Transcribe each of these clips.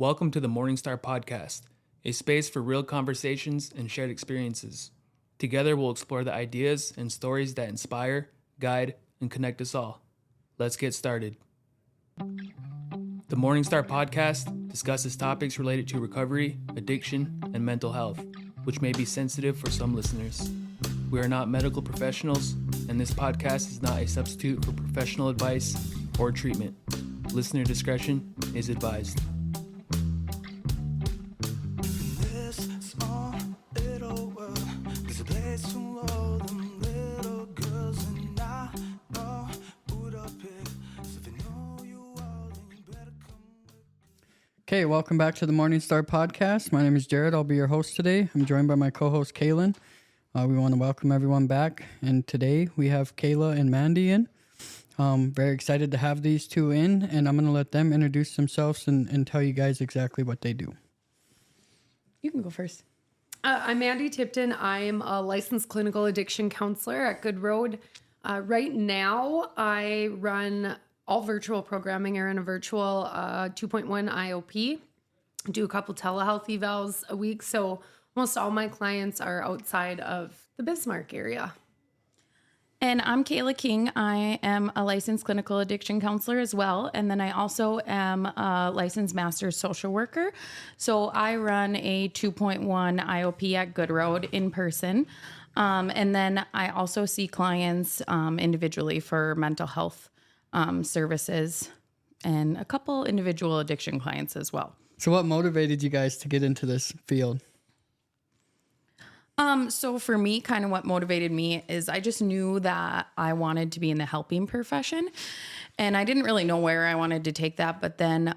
Welcome to the MorningStar Podcast, a space for real conversations and shared experiences. Together, we'll explore the ideas and stories that inspire, guide, and connect us all. Let's get started. The MorningStar Podcast discusses topics related to recovery, addiction, and mental health, which may be sensitive for some listeners. We are not medical professionals, and this podcast is not a substitute for professional advice or treatment. Listener discretion is advised. Okay, welcome back to the MorningStar Podcast. My name is Jared. I'll be your host today. I'm joined by my co-host, Kayla. We want to welcome everyone back. And today we have Kayla and Mandi in. Very excited to have these two in. And I'm going to let them introduce themselves and tell you guys exactly what they do. You can go first. I'm Mandi Tipton. I'm a licensed clinical addiction counselor at Good Road. Right now, I run all virtual programming. I run a virtual 2.1 IOP. Do a couple telehealth evals a week. So most all my clients are outside of the Bismarck area. And I'm Kayla King. I am a licensed clinical addiction counselor as well. And then I also am a licensed master's social worker. So I run a 2.1 IOP at Good Road in person. And then I also see clients individually for mental health services and a couple individual addiction clients as well. So what motivated you guys to get into this field? So for me, kind of what motivated me is I just knew that I wanted to be in the helping profession, and I didn't really know where I wanted to take that. But then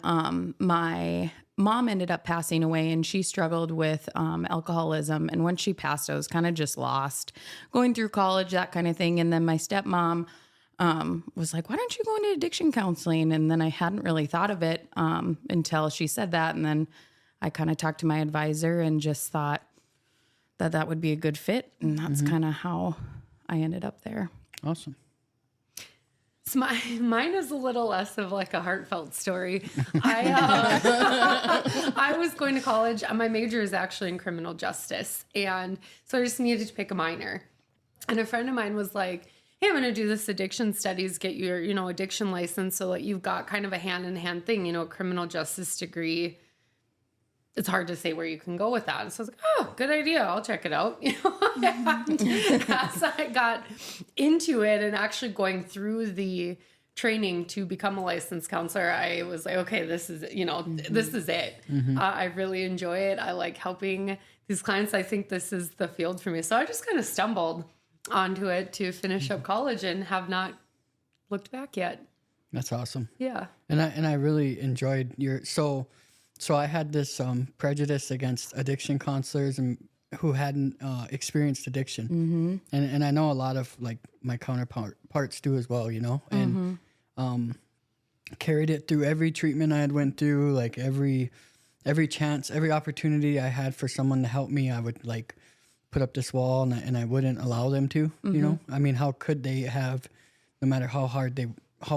my mom ended up passing away, and she struggled with alcoholism. And when she passed, I was kind of just lost going through college, that kind of thing. And then my stepmom was like, why don't you go into addiction counseling? And then I hadn't really thought of it until she said that. And then I kind of talked to my advisor and just thought that would be a good fit. And that's kind of how I ended up there. Awesome. So mine is a little less of like a heartfelt story. I was going to college. My major is actually in criminal justice. And so I just needed to pick a minor. And a friend of mine was like, hey, I'm going to do this addiction studies, get your, addiction license so that you've got kind of a hand-in-hand thing, a criminal justice degree. It's hard to say where you can go with that. So I was like, oh, good idea. I'll check it out. As I got into it and actually going through the training to become a licensed counselor, I was like, okay, this is, this is it. I really enjoy it. I like helping these clients. I think this is the field for me. So I just kind of stumbled onto it to finish up college and have not looked back yet. That's awesome. Yeah. And I really enjoyed So I had this prejudice against addiction counselors and who hadn't experienced addiction. And I know a lot of like my counterparts do as well, and carried it through every treatment I had went through, like every chance, every opportunity I had for someone to help me, I would like put up this wall and I wouldn't allow them to, I mean, how could they have, no matter how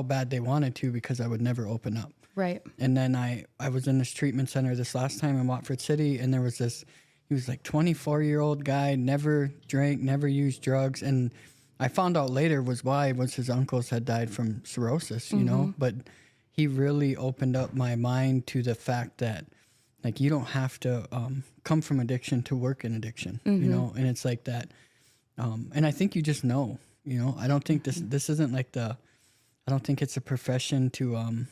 bad they wanted to, because I would never open up. Right. And then I was in this treatment center this last time in Watford City, and there was he was like 24-year-old guy, never drank, never used drugs. And I found out later was his uncles had died from cirrhosis, but he really opened up my mind to the fact that like, you don't have to come from addiction to work in addiction, and it's like that. And I think you just know, I don't think this isn't like I don't think it's a profession to,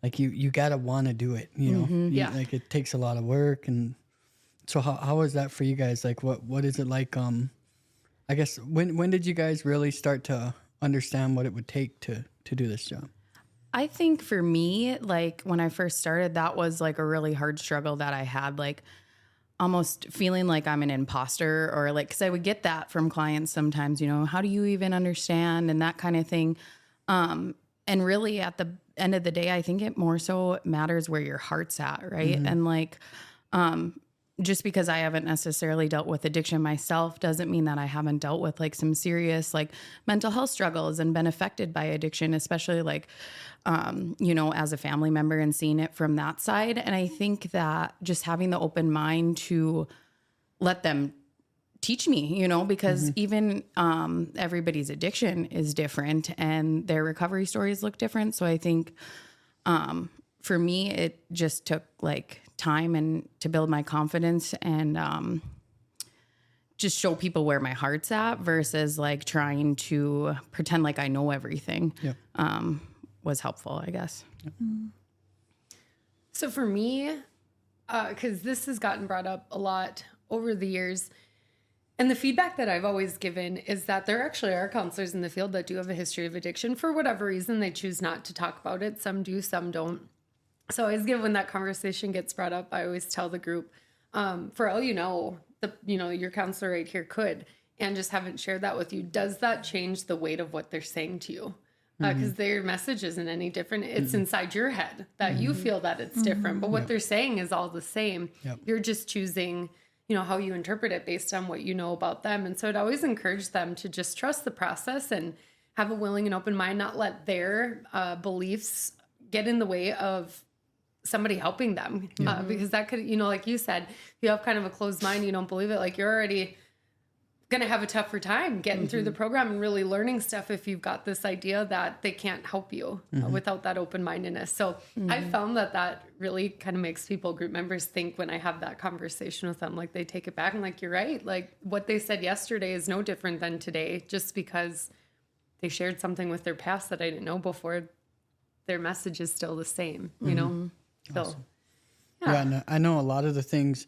like you gotta want to do it, Yeah. Like it takes a lot of work. And so how is that for you guys? Like what is it like? I guess when did you guys really start to understand what it would take to do this job? I think for me, like when I first started, that was like a really hard struggle that I had, like almost feeling like I'm an imposter, or like, cause I would get that from clients sometimes, how do you even understand and that kind of thing. And really at the end of the day, I think it more so matters where your heart's at. Right. And like, just because I haven't necessarily dealt with addiction myself doesn't mean that I haven't dealt with like some serious like mental health struggles and been affected by addiction, especially like as a family member and seeing it from that side. And I think that just having the open mind to let them teach me, because even everybody's addiction is different and their recovery stories look different. So I think for me, it just took like time and to build my confidence and just show people where my heart's at versus like trying to pretend like I know everything. Was helpful, I guess. So for me, because this has gotten brought up a lot over the years, and the feedback that I've always given is that there actually are counselors in the field that do have a history of addiction. For whatever reason, they choose not to talk about it. Some do, some don't. So I always give, when that conversation gets brought up, I always tell the group, for all you know, your counselor right here could, and just haven't shared that with you. Does that change the weight of what they're saying to you? Because their message isn't any different. It's inside your head that you feel that it's different, but what they're saying is all the same. You're just choosing, how you interpret it based on what you know about them. And so I'd always encourage them to just trust the process and have a willing and open mind, not let their beliefs get in the way of somebody helping them. Because that could, like you said, if you have kind of a closed mind, you don't believe it, like you're already going to have a tougher time getting through the program and really learning stuff if you've got this idea that they can't help you without that open-mindedness. So I found that really kind of makes group members think when I have that conversation with them, like they take it back and like, you're right. Like what they said yesterday is no different than today, just because they shared something with their past that I didn't know before. Their message is still the same, So, awesome. Yeah, I know a lot of the things,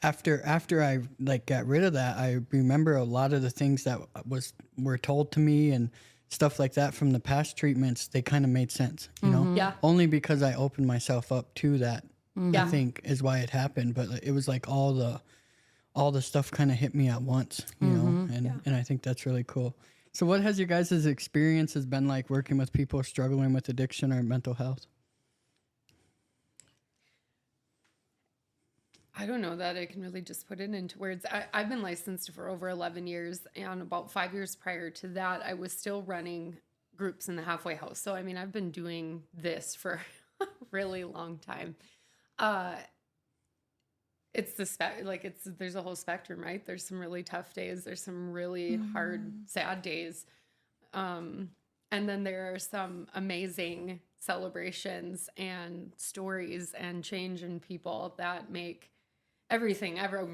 after I like got rid of that, I remember a lot of the things that were told to me and stuff like that from the past treatments. They kind of made sense, Yeah. only because I opened myself up to that. I think is why it happened. But it was like all the stuff kind of hit me at once, and I think that's really cool. So what has your guys' experiences been like working with people struggling with addiction or mental health? I don't know that I can really just put it into words. I've been licensed for over 11 years, and about 5 years prior to that, I was still running groups in the halfway house. So, I mean, I've been doing this for a really long time. It's there's a whole spectrum, right? There's some really tough days. There's some really hard, sad days. And then there are some amazing celebrations and stories and change in people that make every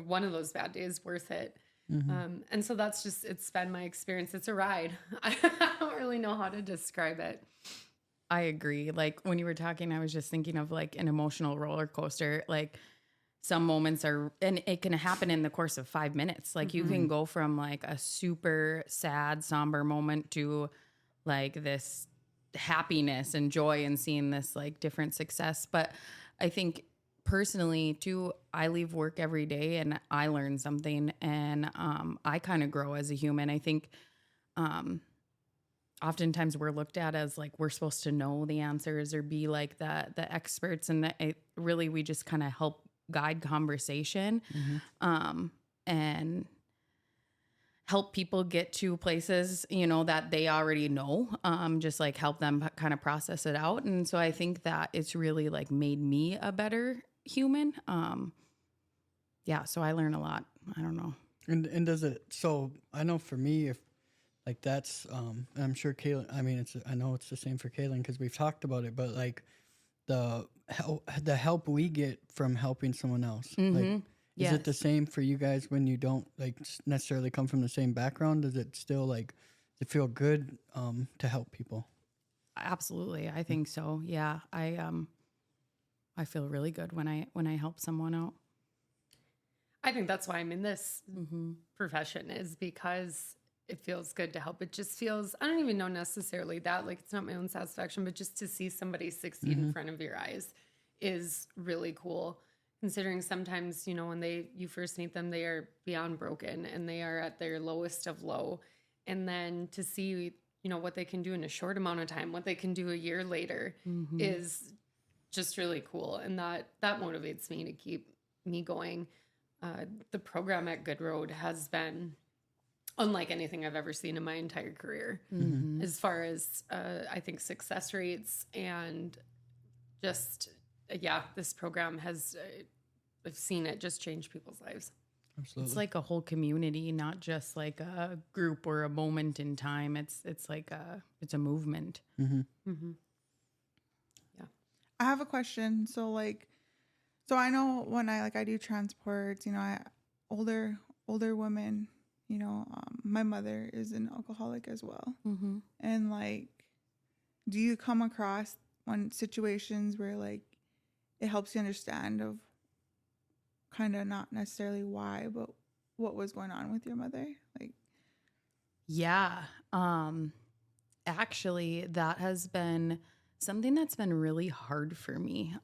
one of those bad days worth it. And so it's been my experience. It's a ride. I don't really know how to describe it. I agree. Like when you were talking, I was just thinking of like an emotional roller coaster. Like some moments and it can happen in the course of 5 minutes. Like you can go from like a super sad, somber moment to like this happiness and joy and seeing this like different success. But I think personally too, I leave work every day and I learn something, and I kind of grow as a human. I think oftentimes we're looked at as like we're supposed to know the answers or be like the experts, and really we just kind of help guide conversation and help people get to places, that they already know, just like help them kind of process it out. And so I think that it's really like made me a better human. So I learn a lot. I don't know. And does it, so I know for me, if like that's, I'm sure Kayla, I mean, I know it's the same for Kayla because we've talked about it, but like the help we get from helping someone else, like, is it the same for you guys when you don't like necessarily come from the same background? Does it still like, does it feel good to help people? Absolutely. I think so. Yeah. I feel really good when I help someone out. I think that's why I'm in this profession, is because it feels good to help. It just feels, I don't even know necessarily that, like it's not my own satisfaction, but just to see somebody succeed in front of your eyes is really cool. Considering sometimes, when you first meet them, they are beyond broken and they are at their lowest of low. And then to see, what they can do in a short amount of time, what they can do a year later is just really cool. And that motivates me to keep me going. The program at Good Road has been unlike anything I've ever seen in my entire career, as far as I think success rates and just this program has I've seen it just change people's lives. Absolutely. It's like a whole community, not just like a group or a moment in time. It's like it's a movement. I have a question. So I know when I do transports, older women, my mother is an alcoholic as well. And do you come across situations where it helps you understand of kind of not necessarily why, but what was going on with your mother? Yeah. Actually, that has been something that's been really hard for me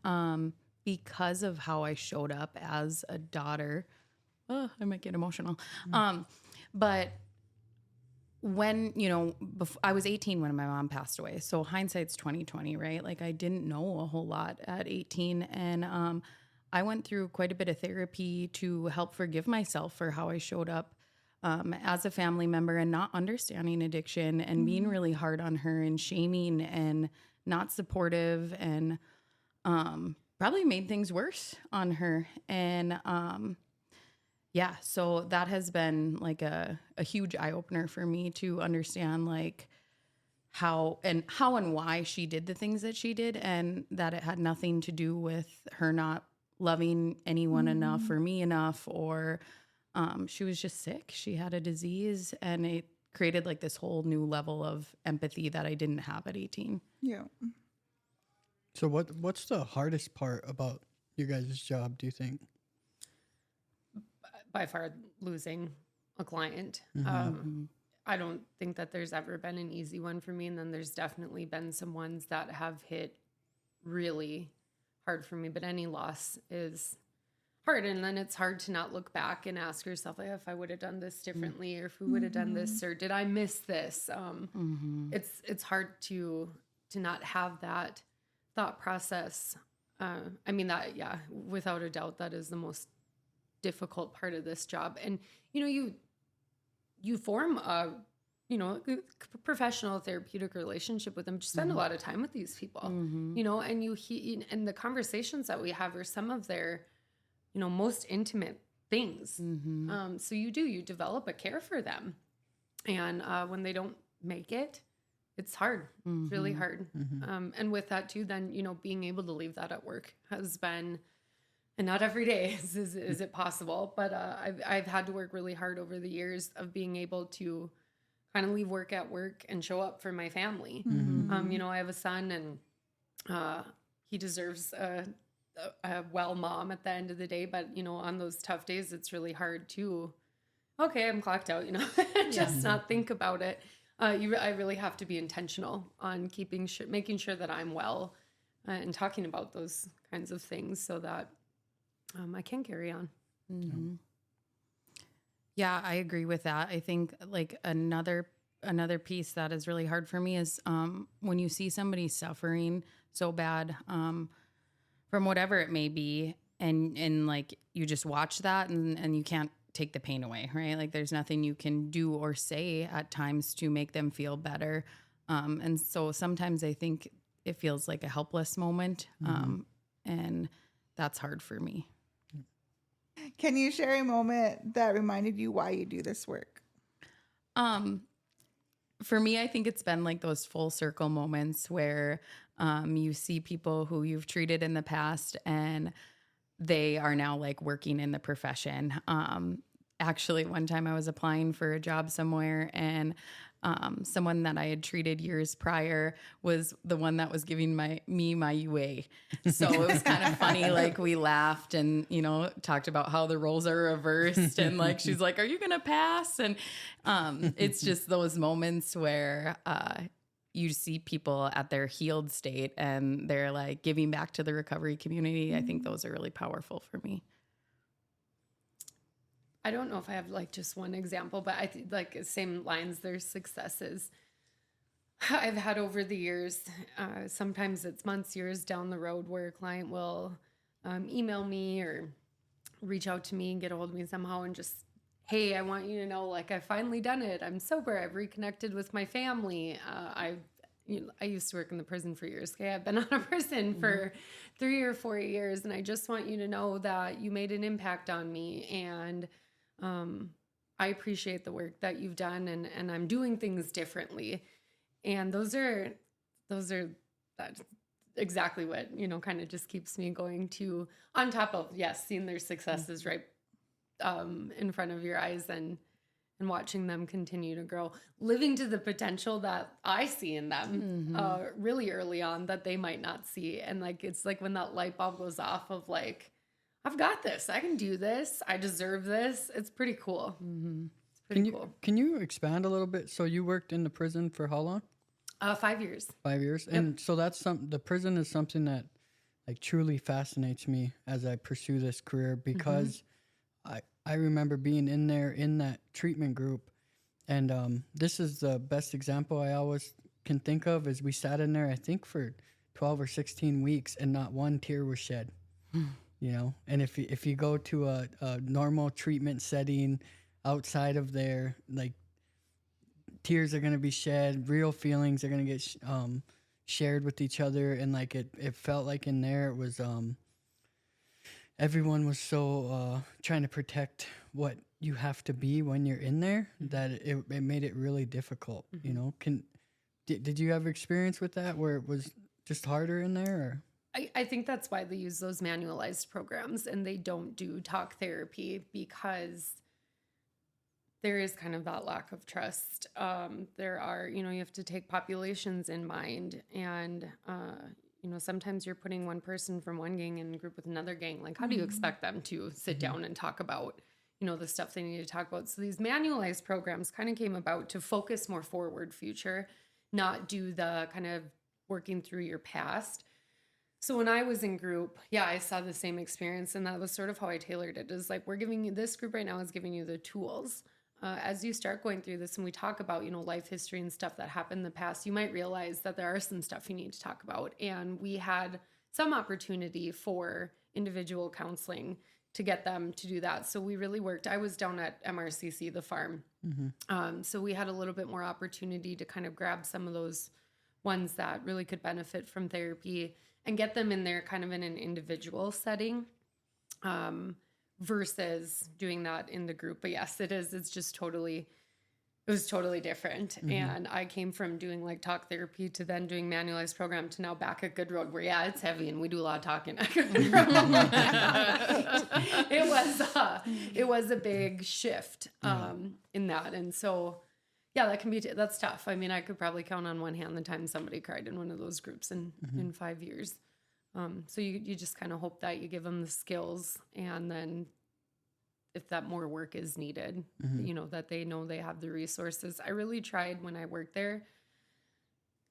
because of how I showed up as a daughter. Oh, I might get emotional. But when, I was 18 when my mom passed away. So hindsight's 2020, right? I didn't know a whole lot at 18. And I went through quite a bit of therapy to help forgive myself for how I showed up as a family member and not understanding addiction and being really hard on her and shaming and not supportive and probably made things worse on her. And so that has been a huge eye opener for me to understand how and why she did the things that she did, and that it had nothing to do with her not loving anyone enough or me enough, or she was just sick. She had a disease, and it created this whole new level of empathy that I didn't have at 18. Yeah. So what's the hardest part about your guys' job, do you think? By far, losing a client. I don't think that there's ever been an easy one for me. And then there's definitely been some ones that have hit really hard for me. But any loss is hard. And then it's hard to not look back and ask yourself, if I would have done this differently, or if we would have done this, or did I miss this? It's hard to not have that thought process. Without a doubt, that is the most difficult part of this job. And you form a professional therapeutic relationship with them. Just spend a lot of time with these people, and and the conversations that we have are some of their most intimate things. So you develop a care for them, and when they don't make it, it's hard. It's really hard. And with that too, then being able to leave that at work has been. And not every day is it possible, but I've had to work really hard over the years of being able to kind of leave work at work and show up for my family. I have a son, and he deserves a well mom at the end of the day. But on those tough days, it's really hard to. Okay, I'm clocked out. Just not think about it. I really have to be intentional on making sure that I'm well, and talking about those kinds of things so that. I can carry on. Yeah, I agree with that. I think another piece that is really hard for me is when you see somebody suffering so bad from whatever it may be, and you just watch that and you can't take the pain away, right? There's nothing you can do or say at times to make them feel better. And so sometimes I think it feels like a helpless moment, and that's hard for me. Can you share a moment that reminded you why you do this work? For me, I think it's been those full circle moments where you see people who you've treated in the past and they are now working in the profession. Actually, one time I was applying for a job somewhere, and someone that I had treated years prior was the one that was giving me my UA. So it was kind of funny. We laughed and, talked about how the roles are reversed. And she's like, "Are you going to pass?" And it's just those moments where you see people at their healed state and they're giving back to the recovery community. I think those are really powerful for me. I don't know if I have just one example, but I think same lines, there's successes I've had over the years. Sometimes it's months, years down the road where a client will email me or reach out to me and get a hold of me somehow and just, hey, I want you to know, like, I've finally done it. I'm sober. I've reconnected with my family. I used to work in the prison for years. Okay, I've been out of prison for 3 or 4 years, and I just want you to know that you made an impact on me, and I appreciate the work that you've done, and I'm doing things differently. And those are that's exactly what, kind of just keeps me going to, on top of, yes, seeing their successes right in front of your eyes and watching them continue to grow, living to the potential that I see in them really early on that they might not see. And like, it's like when that light bulb goes off of like, I've got this, I can do this, I deserve this. It's pretty cool. It's pretty cool. Can you expand a little bit? So you worked in the prison for how long? 5 years. 5 years. Yep. And so the prison is something that like truly fascinates me as I pursue this career, because I remember being in there in that treatment group, and this is the best example I always can think of, is we sat in there, I think for 12 or 16 weeks, and not one tear was shed. And if you go to a normal treatment setting outside of there, like, tears are going to be shed, real feelings are going to get shared with each other. And like it felt like in there it was everyone was so trying to protect what you have to be when you're in there that it made it really difficult. Did you have experience with that where it was just harder in there? Or? I think that's why they use those manualized programs and they don't do talk therapy, because there is kind of that lack of trust. There are, you have to take populations in mind, and, sometimes you're putting one person from one gang in a group with another gang. Like, how do you expect them to sit down and talk about, the stuff they need to talk about? So these manualized programs kind of came about to focus more forward future, not do the kind of working through your past. So when I was in group, I saw the same experience, and that was sort of how I tailored it. Is like, we're giving you, this group right now is giving you the tools. As you start going through this and we talk about, life history and stuff that happened in the past, you might realize that there are some stuff you need to talk about. And we had some opportunity for individual counseling to get them to do that. So we really worked. I was down at MRCC, the farm. So we had a little bit more opportunity to kind of grab some of those ones that really could benefit from therapy and get them in there kind of in an individual setting. Versus doing that in the group. But yes, it is. It's just it was totally different. And I came from doing like talk therapy to then doing manualized program to now back at Good Road where, it's heavy and we do a lot of talking. It was a big shift in that. And so, that can be, that's tough. I mean, I could probably count on one hand the time somebody cried in one of those groups in 5 years. So you just kind of hope that you give them the skills, and then if that more work is needed, that they know they have the resources. I really tried when I worked there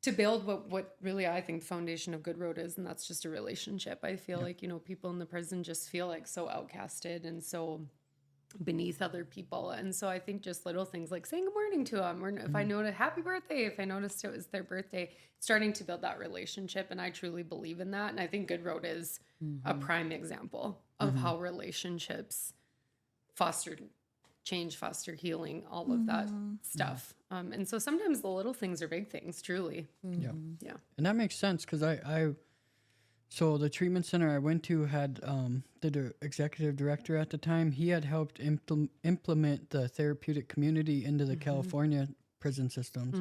to build what really I think the foundation of Good Road is, and that's just a relationship. I feel like, people in the prison just feel like so outcasted and so beneath other people. And so I think just little things like saying good morning to them, or if I noticed happy birthday, if I noticed it was their birthday, starting to build that relationship. And I truly believe in that. And I think Good Road is a prime example of how relationships foster change, foster healing, all of that stuff. And so sometimes the little things are big things, truly. Yeah. And that makes sense, because so the treatment center I went to had the executive director at the time. He had helped implement the therapeutic community into the California prison systems.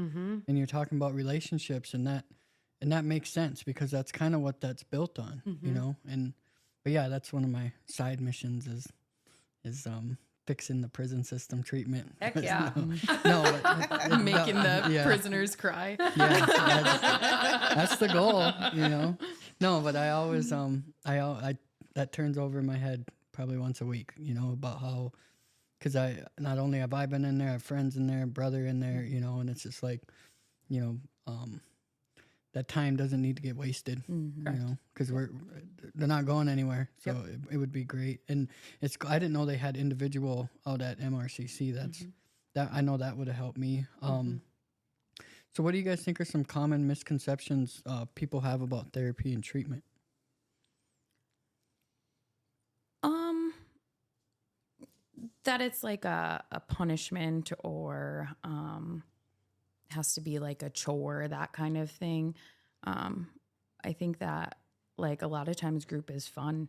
And you're talking about relationships, and that makes sense, because that's kind of what that's built on, But that's one of my side missions is fixing the prison system treatment. Heck yeah. Making the prisoners cry. That's the goal, No, but I always that turns over in my head probably once a week, about how, because not only have I been in there, I have friends in there, brother in there, and it's just like, that time doesn't need to get wasted, because they're not going anywhere. So it would be great. And I didn't know they had individual out at MRCC. That I know that would have helped me. So what do you guys think are some common misconceptions people have about therapy and treatment? that it's like a punishment or has to be like a chore, that kind of thing. I think that like a lot of times group is fun.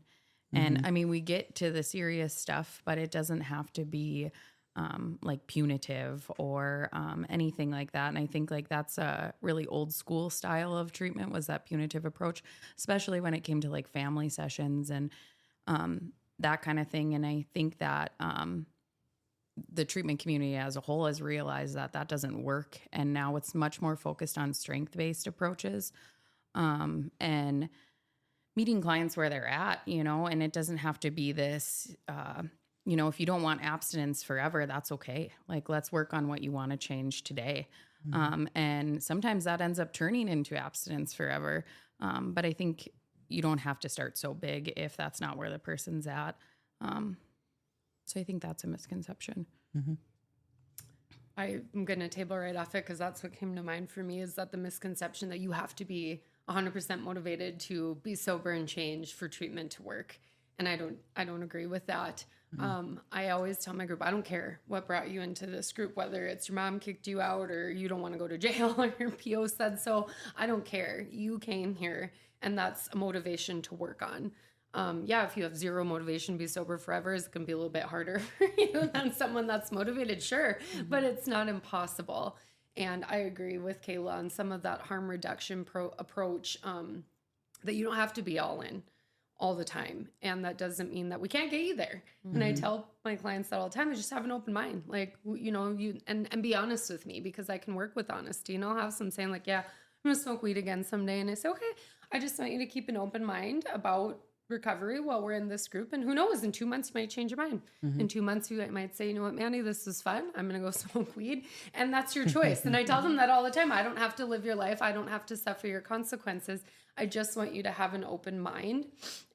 And I mean, we get to the serious stuff, but it doesn't have to be like punitive or anything like that. And I think like that's a really old school style of treatment, was that punitive approach, especially when it came to like family sessions and that kind of thing. And I think that the treatment community as a whole has realized that that doesn't work. And now it's much more focused on strength-based approaches and meeting clients where they're at, you know, and it doesn't have to be this, you know, if you don't want abstinence forever, that's okay. Like, let's work on what you want to change today. And sometimes that ends up turning into abstinence forever. But I think you don't have to start so big if that's not where the person's at. So I think that's a misconception. I'm going to table right off it because that's what came to mind for me, is that the misconception that you have to be 100% motivated to be sober and change for treatment to work. And I don't agree with that. I always tell my group, I don't care what brought you into this group, whether it's your mom kicked you out or you don't want to go to jail or your PO said so. I don't care. You came here and that's a motivation to work on. Yeah, if you have zero motivation to be sober forever, it's going to be a little bit harder for you than someone that's motivated, sure, but it's not impossible. And I agree with Kayla on some of that harm reduction approach, that you don't have to be all in all the time. And that doesn't mean that we can't get you there. And I tell my clients that all the time, I just have an open mind. Like, you know, and be honest with me, because I can work with honesty. And I'll have some saying like, yeah, I'm going to smoke weed again someday. And I say, okay, I just want you to keep an open mind about recovery while we're in this group. And who knows, in 2 months, you might change your mind. In 2 months, you might say, you know what, Mandi, this is fun. I'm going to go smoke weed. And that's your choice. And I tell them that all the time. I don't have to live your life. I don't have to suffer your consequences. I just want you to have an open mind,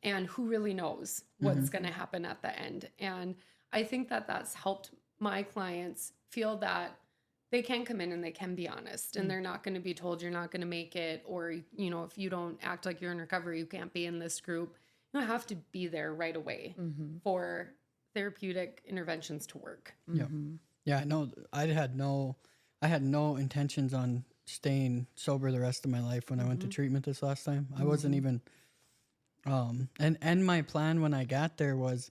and who really knows what's going to happen at the end. And I think that that's helped my clients feel that they can come in and they can be honest, and they're not going to be told you're not going to make it, or, you know, if you don't act like you're in recovery, you can't be in this group. You don't have to be there right away for therapeutic interventions to work. Yeah, no, I had no intentions on staying sober the rest of my life when I went to treatment this last time. I wasn't even, and my plan when I got there was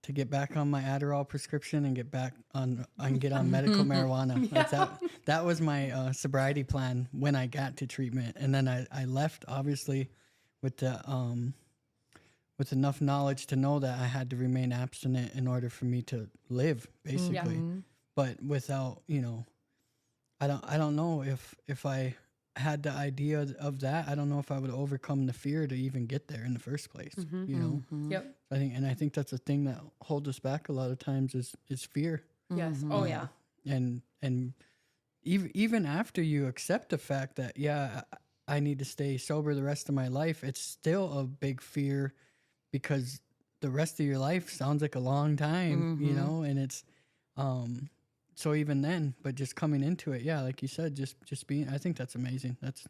to get back on my Adderall prescription and get back on medical marijuana. That was my sobriety plan when I got to treatment. And then I left, obviously, with enough knowledge to know that I had to remain abstinent in order for me to live, basically. But without, you know, I don't know if I had the idea of that, I don't know if I would overcome the fear to even get there in the first place. You know? Yep. I think that's a thing that holds us back a lot of times is fear. Yes. Oh yeah. And even after you accept the fact that, yeah, I need to stay sober the rest of my life, it's still a big fear, because the rest of your life sounds like a long time, you know, and it's, so even then, but just coming into it, yeah, like you said, just being, I think that's amazing. That's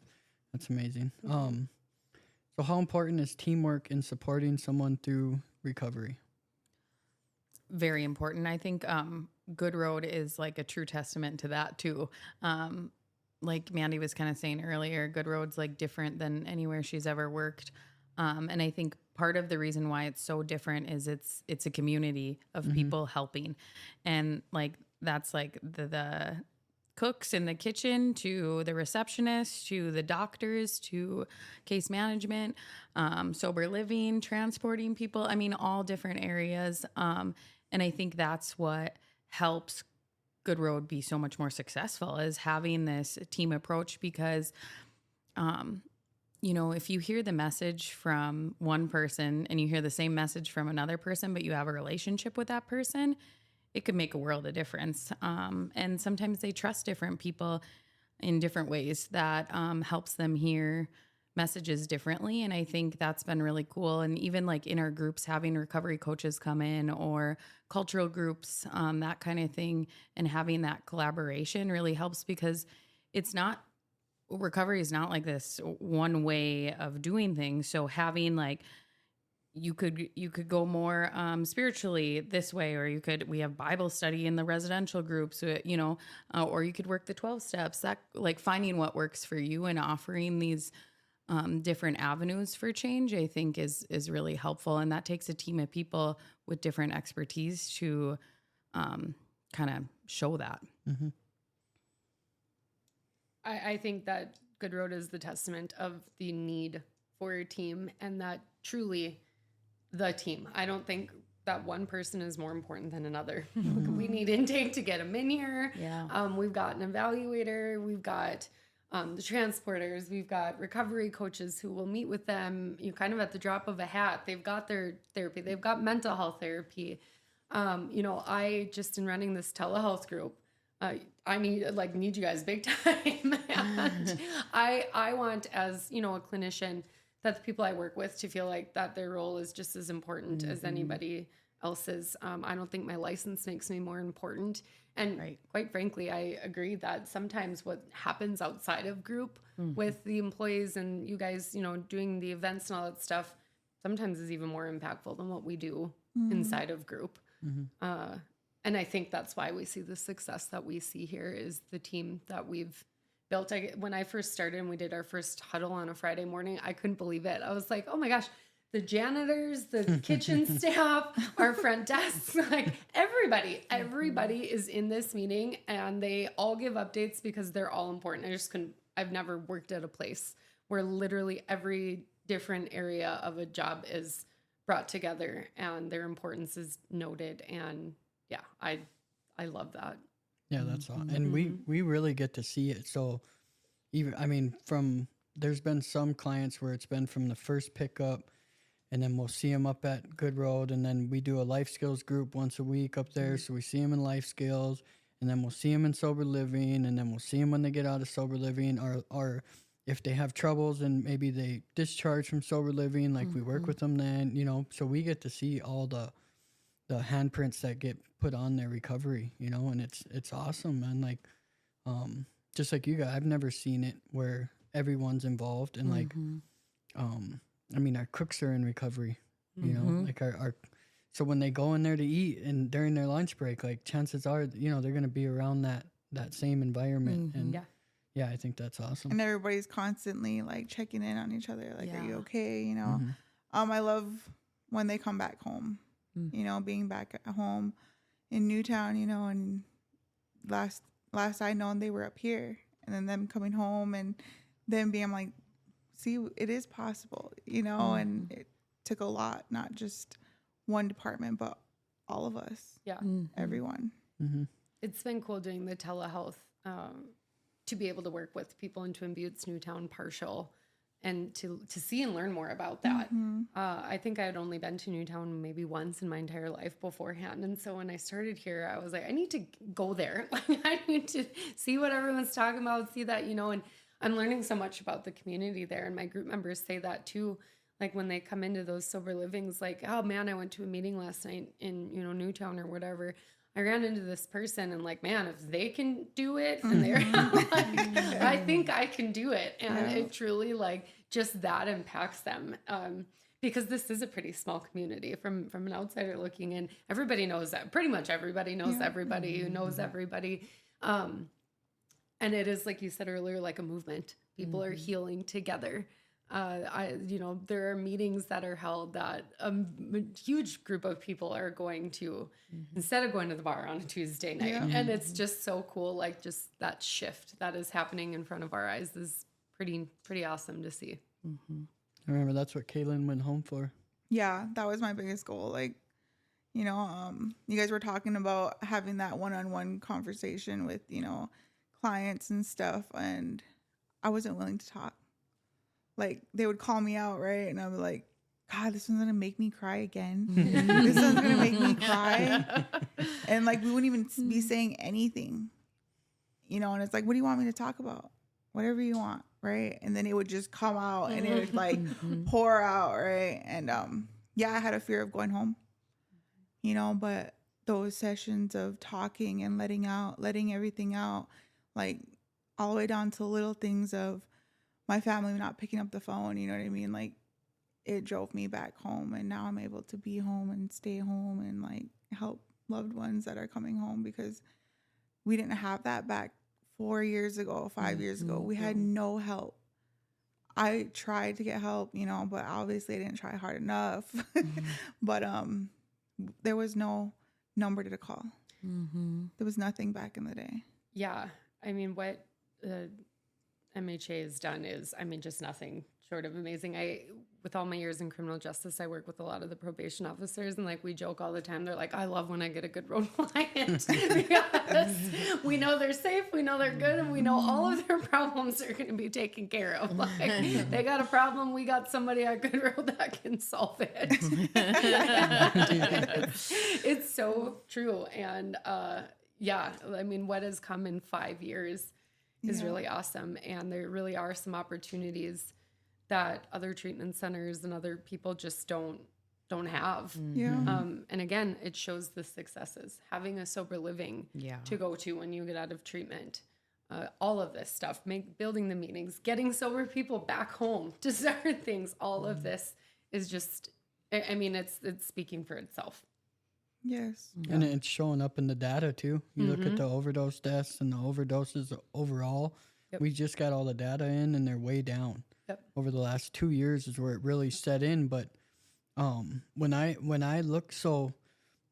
amazing. So how important is teamwork in supporting someone through recovery? Very important. I think Good Road is like a true testament to that too. Like Mandi was kind of saying earlier, Good Road's like different than anywhere she's ever worked. And I think part of the reason why it's so different is it's a community of people helping. And like, that's like the cooks in the kitchen to the receptionist to the doctors to case management, sober living, transporting people. I mean, all different areas. And I think that's what helps Good Road be so much more successful, is having this team approach, because, you know, if you hear the message from one person and you hear the same message from another person, but you have a relationship with that person, it could make a world of difference. And sometimes they trust different people in different ways that helps them hear messages differently. And I think that's been really cool. And even like in our groups, having recovery coaches come in, or cultural groups, that kind of thing, and having that collaboration really helps, because recovery is not like this one way of doing things. So having like you could go more spiritually this way, or we have Bible study in the residential groups, or you could work the 12 steps, that like finding what works for you and offering these different avenues for change, I think is really helpful. And that takes a team of people with different expertise to kind of show that. Mm-hmm. I think that Good Road is the testament of the need for a team, and that truly the team. I don't think that one person is more important than another. We need intake to get them in here. Yeah. We've got an evaluator. We've got the transporters. We've got recovery coaches who will meet with them, kind of at the drop of a hat. They've got their therapy. They've got mental health therapy. I just in running this telehealth group, I need you guys big time. And I want, as a clinician, that the people I work with to feel like that their role is just as important as anybody else's. I don't think my license makes me more important. And quite frankly, I agree that sometimes what happens outside of group with the employees and you guys, doing the events and all that stuff, sometimes is even more impactful than what we do inside of group. And I think that's why we see the success that we see here is the team that we've built. When I first started and we did our first huddle on a Friday morning, I couldn't believe it. I was like, oh my gosh, the janitors, the kitchen staff, our front desks, like everybody is in this meeting and they all give updates because they're all important. I've never worked at a place where literally every different area of a job is brought together and their importance is noted. And yeah, I love that. Yeah, that's all. And we really get to see it. So there's been some clients where it's been from the first pickup and then we'll see them up at Good Road. And then we do a life skills group once a week up there. So we see them in life skills and then we'll see them in sober living. And then we'll see them when they get out of sober living or if they have troubles and maybe they discharge from sober living, like we work with them then, so we get to see all the handprints that get put on their recovery, and it's awesome, man. Like, just like you guys, I've never seen it where everyone's involved and our cooks are in recovery, like so when they go in there to eat and during their lunch break, like chances are, they're going to be around that same environment. And yeah, I think that's awesome. And everybody's constantly like checking in on each other. Like, are you okay? I love when they come back home. Being back at home in Newtown, and last I known they were up here, and then them coming home and them being like, see, it is possible, and it took a lot, not just one department, but all of us. Yeah. Everyone. It's been cool doing the telehealth, to be able to work with people in Twin Buttes, Newtown, Partial, and to see and learn more about that. I think I had only been to Newtown maybe once in my entire life beforehand. And so when I started here, I was like, I need to go there. Like, I need to see what everyone's talking about, see that, and I'm learning so much about the community there. And my group members say that too. Like when they come into those sober livings, like, oh man, I went to a meeting last night in, Newtown or whatever. I ran into this person and like, man, if they can do it and they're like, I think I can do it. And it truly like just that impacts them. Because this is a pretty small community from an outsider looking in. Everybody knows that. Pretty much everybody knows everybody who knows everybody. And it is, like you said earlier, like a movement. People are healing together. There are meetings that are held that a huge group of people are going to instead of going to the bar on a Tuesday night. And it's just so cool. Like just that shift that is happening in front of our eyes is pretty awesome to see. I remember that's what Kayla went home for. Yeah, that was my biggest goal. Like, you guys were talking about having that one-on-one conversation with, clients and stuff. And I wasn't willing to talk. Like they would call me out, right? And I was like, God, this one's going to make me cry again. This one's going to make me cry. And like, we wouldn't even be saying anything, and it's like, what do you want me to talk about? Whatever you want. Right. And then it would just come out and it would like pour out. Right. And, I had a fear of going home, but those sessions of talking and letting everything out, like all the way down to little things of my family not picking up the phone. You know what I mean? Like it drove me back home, and now I'm able to be home and stay home and like help loved ones that are coming home, because we didn't have that back 4 years ago, 5 years ago. We had no help. I tried to get help, you know, but obviously I didn't try hard enough. But there was no number to call. There was nothing back in the day. Yeah. I mean, what MHA has done is, I mean, just nothing short of amazing. With all my years in criminal justice, I work with a lot of the probation officers, and like we joke all the time. They're like, I love when I get a good road client because we know they're safe, we know they're good, and we know all of their problems are going to be taken care of. Like they got a problem, we got somebody at Good Road that can solve it. It's so true. And yeah, I mean, what has come in 5 years is really awesome. And there really are some opportunities that other treatment centers and other people just don't have. And again, it shows the successes. Having a sober living to go to when you get out of treatment, all of this stuff, building the meetings, getting sober people back home to start things, all of this is just, I mean, it's speaking for itself. Yes. And it's showing up in the data too. You look at the overdose deaths and the overdoses overall. We just got all the data in, and they're way down. Over the last 2 years is where it really set in. But when I look, so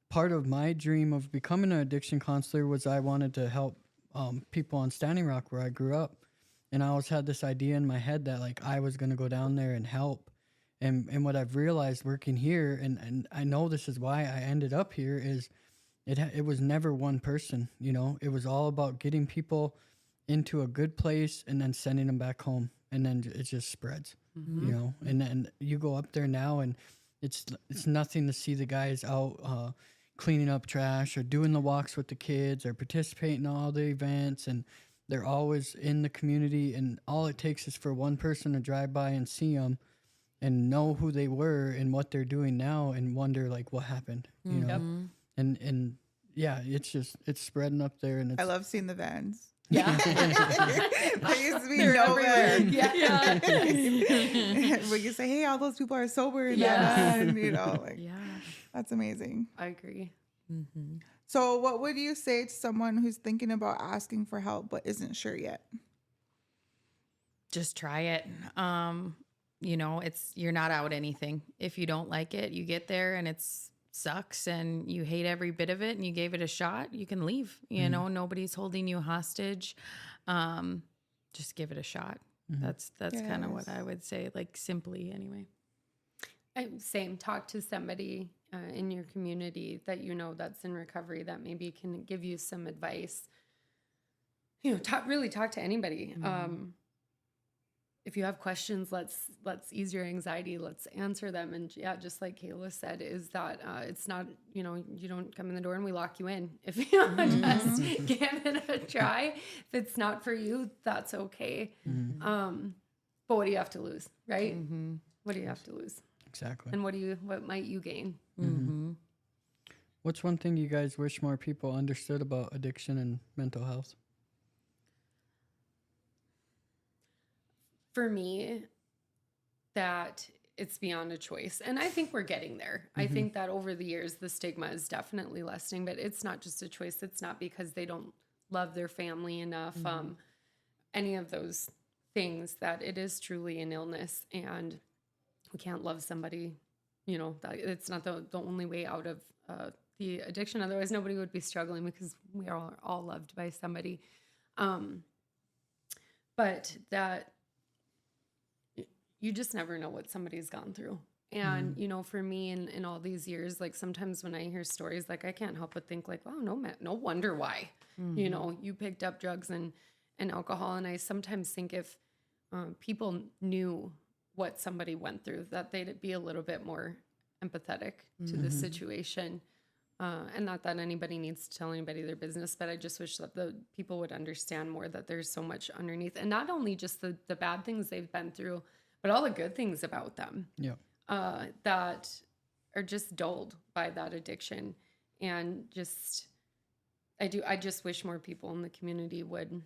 part of my dream of becoming an addiction counselor was I wanted to help people on Standing Rock where I grew up. And I always had this idea in my head that like I was going to go down there and help. And what I've realized working here, and I know this is why I ended up here, is it was never one person, you know. It was all about getting people into a good place and then sending them back home. And then it just spreads, you know. And then you go up there now, and it's nothing to see the guys out cleaning up trash or doing the walks with the kids or participating in all the events. And they're always in the community. And all it takes is for one person to drive by and see them and know who they were and what they're doing now and wonder, like, what happened, you know. And yeah, it's spreading up there. And it's, I love seeing the vans. Yeah. There used to be no van. Yeah. When you say, hey, all those people are sober in that van, you know, like, that's amazing. I agree. So what would you say to someone who's thinking about asking for help but isn't sure yet? Just try it. You know, you're not out anything. If you don't like it, you get there and it's sucks and you hate every bit of it and you gave it a shot, you can leave. You know, nobody's holding you hostage. Just give it a shot. That's kind of what I would say, like simply anyway. Same. Talk to somebody in your community that you know that's in recovery that maybe can give you some advice. You know, talk to anybody. If you have questions, let's ease your anxiety. Let's answer them. And yeah, just like Kayla said, is that it's not, you know, you don't come in the door and we lock you in. If you just give it a try, if it's not for you, that's okay. But what do you have to lose, right? What do you have to lose? Exactly. And what might you gain? What's one thing you guys wish more people understood about addiction and mental health? For me, that it's beyond a choice. And I think we're getting there. I think that over the years, the stigma is definitely lessening, but it's not just a choice. It's not because they don't love their family enough, any of those things, that it is truly an illness and we can't love somebody, you know, that it's not the only way out of the addiction. Otherwise, nobody would be struggling because we are all loved by somebody. But that you just never know what somebody's gone through. And, you know, for me in all these years, like sometimes when I hear stories, like I can't help but think like, wow, no wonder why, you know, you picked up drugs and alcohol. And I sometimes think if people knew what somebody went through, that they'd be a little bit more empathetic to the situation. And not that anybody needs to tell anybody their business, but I just wish that the people would understand more that there's so much underneath. And not only just the bad things they've been through, but all the good things about them that are just dulled by that addiction. And just, I just wish more people in the community would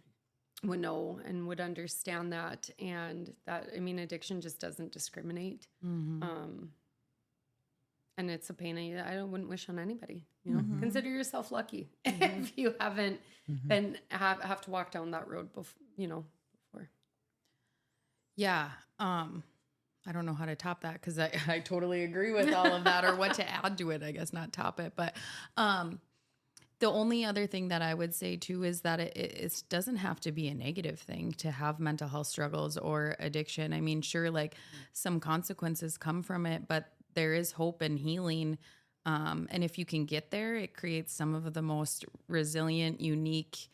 would know and would understand that. And that, I mean, addiction just doesn't discriminate. And it's a pain I wouldn't wish on anybody. You know, consider yourself lucky if you haven't been have to walk down that road before. Yeah. I don't know how to top that because I totally agree with all of that, or what to add to it, I guess, not top it. But the only other thing that I would say too is that it doesn't have to be a negative thing to have mental health struggles or addiction. I mean, sure, like some consequences come from it, but there is hope and healing. And if you can get there, it creates some of the most resilient, unique,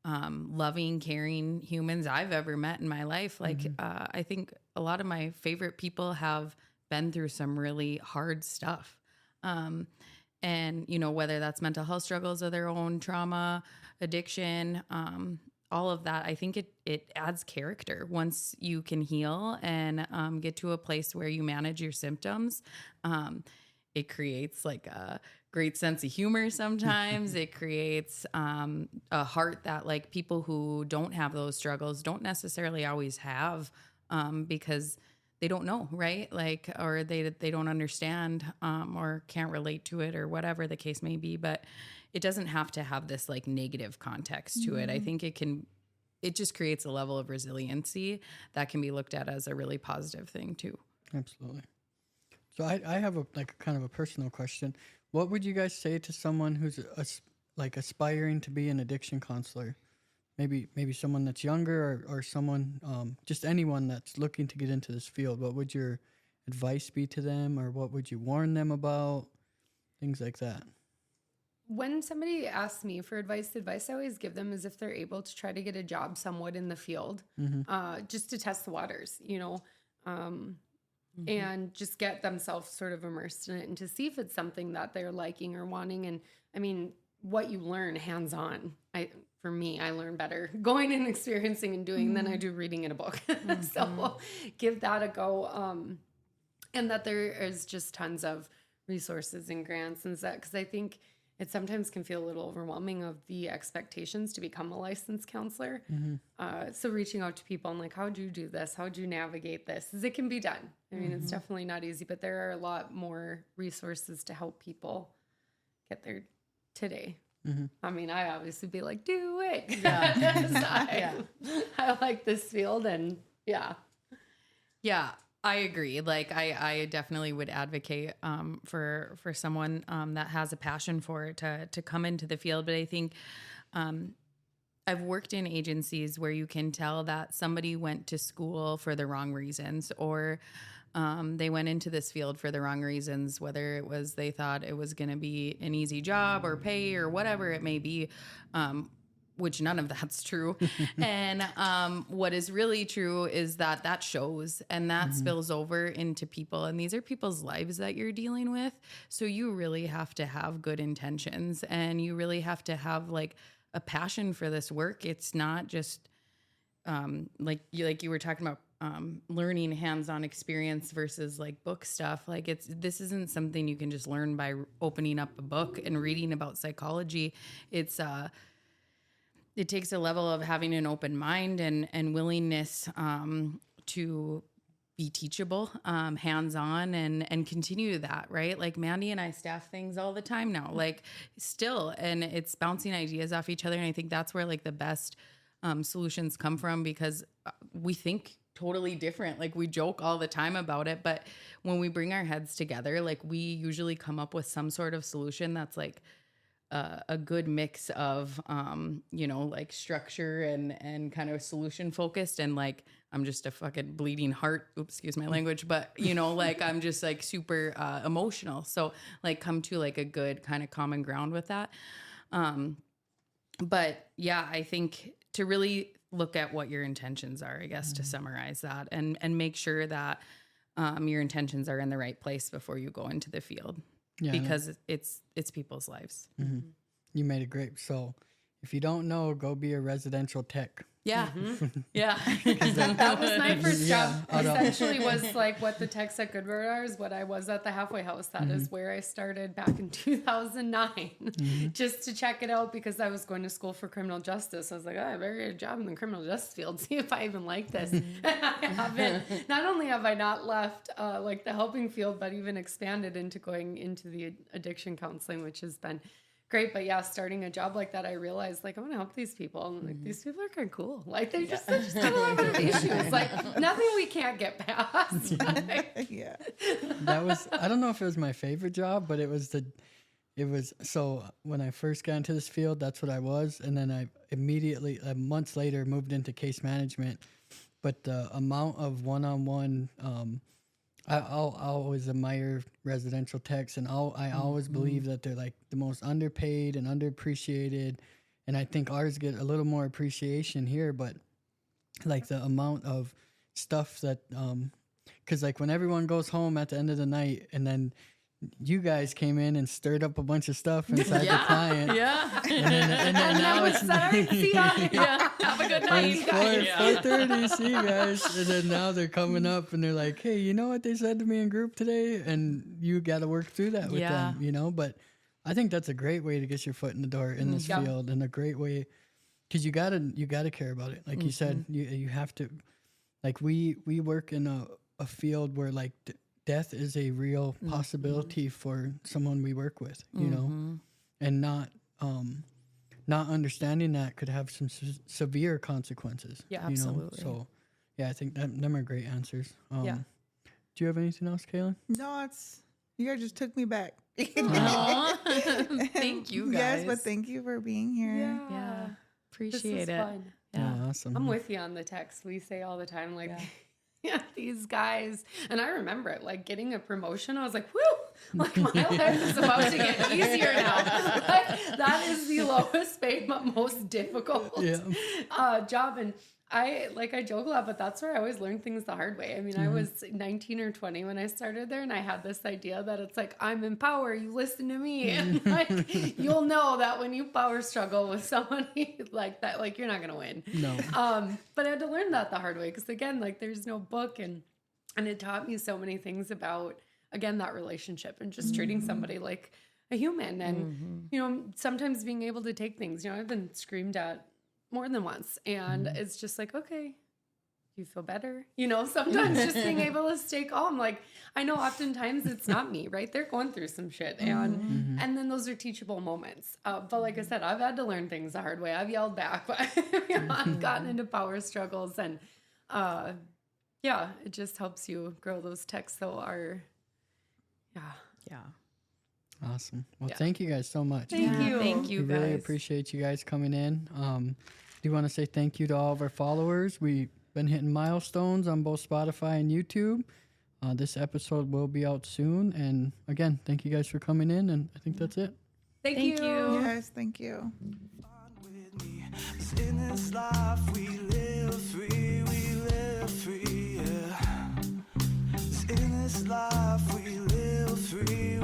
loving, caring humans I've ever met in my life. Like, I think a lot of my favorite people have been through some really hard stuff. And, you know, whether that's mental health struggles of their own, trauma, addiction, all of that, I think it adds character once you can heal and get to a place where you manage your symptoms. It creates like a great sense of humor sometimes. It creates a heart that like people who don't have those struggles don't necessarily always have because they don't know, right? Like, or they don't understand or can't relate to it or whatever the case may be. But it doesn't have to have this like negative context to it. I think it just creates a level of resiliency that can be looked at as a really positive thing too. Absolutely. So I have a kind of a personal question. What would you guys say to someone who's aspiring to be an addiction counselor? Maybe someone that's younger or someone, just anyone that's looking to get into this field. What would your advice be to them, or what would you warn them about? Things like that. When somebody asks me for advice, the advice I always give them is if they're able to try to get a job somewhat in the field, just to test the waters, you know, and just get themselves sort of immersed in it and to see if it's something that they're liking or wanting. And I mean, what you learn hands-on, for me, I learn better going and experiencing and doing than I do reading in a book. So give that a go. And that there is just tons of resources and grants and that, because I think it sometimes can feel a little overwhelming of the expectations to become a licensed counselor. So reaching out to people and like, how'd you do this? How'd you navigate this? Because it can be done. I mean, it's definitely not easy, but there are a lot more resources to help people get there today. I mean, I obviously be like, do it. I like this field and yeah. I agree. Like I definitely would advocate for someone that has a passion for it to come into the field. But I think I've worked in agencies where you can tell that somebody went to school for the wrong reasons, or they went into this field for the wrong reasons, whether it was they thought it was going to be an easy job or pay or whatever it may be, which none of that's true. And what is really true is that shows and that spills over into people. And these are people's lives that you're dealing with. So you really have to have good intentions and you really have to have like a passion for this work. It's not just like you were talking about learning hands-on experience versus like book stuff. Like this isn't something you can just learn by opening up a book and reading about psychology. It takes a level of having an open mind and willingness to be teachable, hands-on and continue that, right? Like Mandi and I staff things all the time now, like still, and it's bouncing ideas off each other. And I think that's where like the best solutions come from, because we think totally different. Like we joke all the time about it, but when we bring our heads together, like we usually come up with some sort of solution that's like a good mix of, like structure and kind of solution focused. And like, I'm just a fucking bleeding heart. Oops, excuse my language. But like I'm just like super emotional. So like come to like a good kind of common ground with that. But yeah, I think to really look at what your intentions are, I guess, to summarize that and make sure that your intentions are in the right place before you go into the field. Yeah, because it's people's lives. You made it great. So if you don't know, go be a residential tech. Yeah. Yeah. That was my first job. I know. Essentially was like what the techs at Goodwood are is what I was at the halfway house. That is where I started back in 2009 just to check it out because I was going to school for criminal justice. I was like, oh, I better get a job in the criminal justice field, see if I even like this. I haven't. Not only have I not left like the helping field, but even expanded into going into the addiction counseling, which has been great. But yeah, starting a job like that, I realized like I want to help these people. And like these people are kind of cool. Like they just have a lot of issues. Like nothing we can't get past. Yeah. That was, I don't know if it was my favorite job, but so when I first got into this field, that's what I was. And then I immediately, months later, moved into case management. But the amount of one-on-one, I'll always admire residential techs, and I always believe that they're like the most underpaid and underappreciated. And I think ours get a little more appreciation here, but like the amount of stuff that, cause like when everyone goes home at the end of the night and then you guys came in and stirred up a bunch of stuff inside the client. Yeah. And then now it's Have a good night, guys. 4:30, see you guys. And then now they're coming up and they're like, hey, you know what they said to me in group today? And you got to work through that with them, you know? But I think that's a great way to get your foot in the door in this field, and a great way, because you gotta care about it. Like you said, you have to, like we work in a field where like death is a real possibility for someone we work with, you know, and not understanding that could have some severe consequences. Yeah, you know? absolutely. So, yeah, I think them are great answers. Yeah. Do you have anything else, Kayla? No, you guys just took me back. Thank you, guys. Yes, but thank you for being here. Yeah. This Appreciate is it. fun. Yeah. Awesome. I'm with you on the text. We say all the time, like, yeah, these guys. And I remember it, like getting a promotion. I was like, whoo, like my life is about to get easier now. Like that is the lowest paid but most difficult job. And I joke a lot, but that's where I always learned things the hard way. I mean, I was 19 or 20 when I started there, and I had this idea that it's like, I'm in power, you listen to me. And like, you'll know that when you power struggle with somebody like that, like you're not going to win. No. But I had to learn that the hard way. Cause again, like there's no book, and it taught me so many things about, again, that relationship and just treating somebody like a human. And, you know, sometimes being able to take things, you know, I've been screamed at more than once, and it's just like, okay, you feel better, you know. Sometimes just being able to stay calm. Like I know oftentimes it's not me, right? They're going through some shit, and then those are teachable moments. But like I said, I've had to learn things the hard way. I've yelled back, but I've gotten into power struggles, and it just helps you grow those techs. So are Awesome. Well, thank you guys so much. Thank you. Thank you, We guys. really appreciate you guys coming in. Do you want to say thank you to all of our followers? We've been hitting milestones on both Spotify and YouTube. This episode will be out soon. And again, thank you guys for coming in. And I think that's it. Thank you. Yes, thank you. In this life we live free, yeah. In this life we live free.